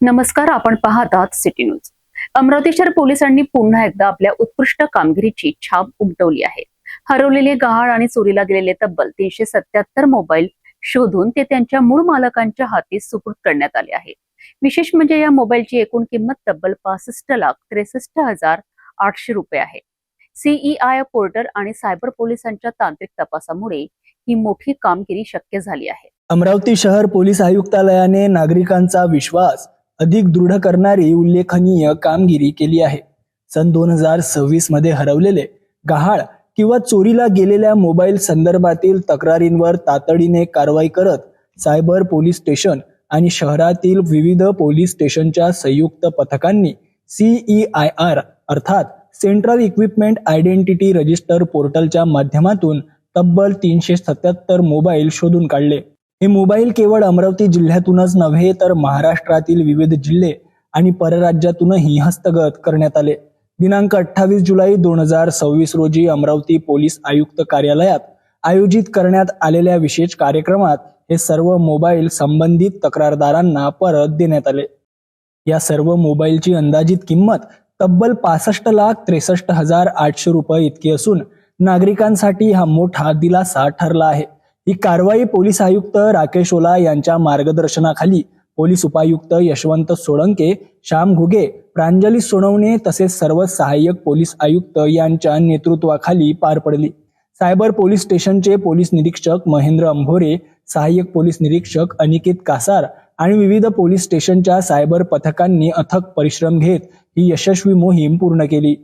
नमस्कार, आपण पाहत आहात सिटी न्यूज। अमरावती शहर पोलिसांनी पुन्हा एकदा आपल्या उत्कृष्ट कामगिरीची छाप उमटवली आहे। हरवलेले गहाळ आणि चोरीला गेलेले तब्बल 377 मोबाईल शोधून ते त्यांच्या मूळ मालकांच्या हाती सुपूर्द करण्यात आले आहे। विशेष म्हणजे या मोबाईलची एकूण किंमत तब्बल 65,63,800 रुपये आहे। CEI पोर्टल आणि सायबर पोलिसांच्या तांत्रिक तपासामुळे ही मोठी कामगिरी शक्य झाली आहे। अमरावती शहर पोलीस आयुक्तालयाने नागरिकांचा विश्वास अधिक दृढ करणारी उल्लेखनीय कामगिरी केली आहे। सन 2026 मध्ये हरवलेले, गहाळ किंवा चोरीला गेलेल्या मोबाईल संदर्भातील तक्रारींवर तातडीने कारवाई करत सायबर पोलीस स्टेशन आणि शहरातील विविध पोलीस स्टेशनच्या संयुक्त पथकांनी CEIR अर्थात सेंट्रल इक्विपमेंट आयडेंटिटी रजिस्टर पोर्टलच्या माध्यमातून तब्बल 377 मोबाईल शोधून काढले। हे मोबाईल केवळ अमरावती जिल्ह्यातूनच नव्हे तर महाराष्ट्रातील विविध जिल्हे आणि परराज्यातूनही हस्तगत करण्यात आले। दिनांक 28 जुलै 2026 रोजी अमरावती पोलीस आयुक्त कार्यालयात आयोजित करण्यात आलेल्या विशेष कार्यक्रमात हे सर्व मोबाईल संबंधित तक्रारदारांना परत देण्यात आले। या सर्व मोबाईलची अंदाजित किंमत तब्बल 65,63,800 रुपये इतकी असून नागरिकांसाठी हा मोठा दिलासा ठरला आहे। ही कारवाई पोलीस आयुक्त राकेश ओला यांच्या मार्गदर्शनाखाली पोलीस उपायुक्त यशवंत सोळंके, श्याम घुगे, प्रांजली सोनवणे तसेच सर्व सहाय्यक पोलीस आयुक्त यांच्या नेतृत्वाखाली पार पडली। सायबर पोलीस स्टेशनचे पोलीस निरीक्षक महेंद्र अंभोरे, सहाय्यक पोलीस निरीक्षक अनिकेत कासार आणि विविध पोलीस स्टेशनच्या सायबर पथकांनी अथक परिश्रम घेत ही यशस्वी मोहीम पूर्ण केली।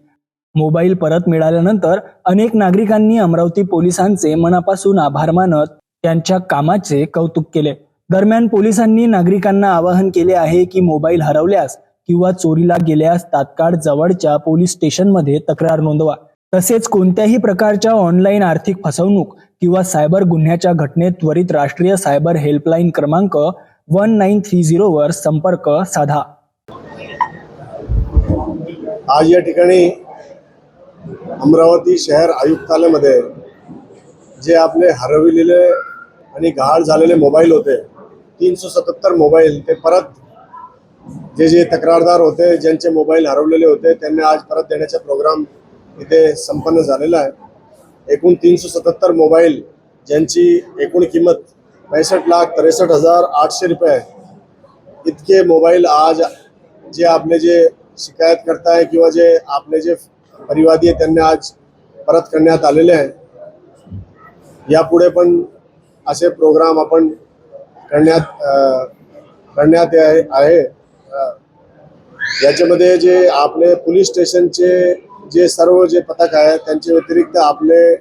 मोबाईल परत मिळाल्यानंतर अनेक नागरिकांनी अमरावती पोलिसांचे मनापासून आभार मानत त्यांच्या कामाचे कौतुक केले। दरम्यान पोलिसांनी नागरिकांना आवाहन केले आहे की मोबाईल हरवल्यास किंवा चोरीला गेल्यास तात्काळ जवळच्या पोलीस स्टेशनमध्ये तक्रार नोंदवा। तसेच कोणत्याही प्रकारच्या ऑनलाईन आर्थिक फसवणूक किंवा सायबर गुन्ह्याच्या घटनेत त्वरित राष्ट्रीय सायबर हेल्पलाईन क्रमांक 1930 वर संपर्क साधा। आज या ठिकाणी अमरावती शहर आयुक्तालयामध्ये जे आपले हरविलेले आणि गहाळ झालेले मोबाईल होते 377 मोबाईल, ते परत जे तक्रारदार होते, ज्यांचे मोबाईल हरवलेले होते, त्यांनी आज परत देण्याचा प्रोग्राम इथे संपन्न झालेला आहे। एकूण 377 मोबाईल ज्यांची एकूण किंमत 65,63,800 रुपये आहे। इतके मोबाईल आज जे आपले जे शिकायत करताय किंवा जे आपले जे परिवादी आहे त्यांनी आज परत करण्यात आलेले आहे। यापुढे पण असे प्रोग्राम आपण करण्यात आहे। याच्यामध्ये जे आपले पोलीस स्टेशनचे जे सर्व जे पथक आहे त्यांच्या व्यतिरिक्त आपले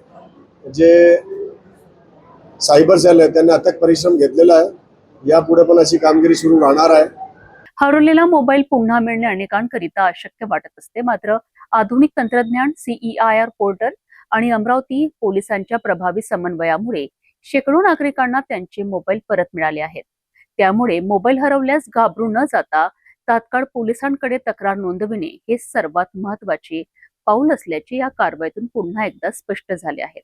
जे सायबर सेल आहे त्यांनी अथक परिश्रम घेतलेला आहे। यापुढे पण अशी कामगिरी सुरू राहणार आहे। हरवलेला मोबाईल पुन्हा मिळणे अनेकांकरिता अशक्य वाटत असते, मात्र आधुनिक तंत्रज्ञान, CEIR पोर्टल आणि अमरावती पोलिसांच्या प्रभावी समन्वयामुळे शेकडो नागरिकांना त्यांचे मोबाईल परत मिळाले आहेत। त्यामुळे मोबाईल हरवल्यास घाबरून न जाता तात्काळ पोलिसांकडे तक्रार नोंदविणे हे सर्वात महत्त्वाचे पाऊल असल्याचे या कारवाईतून पुन्हा एकदा स्पष्ट झाले आहे।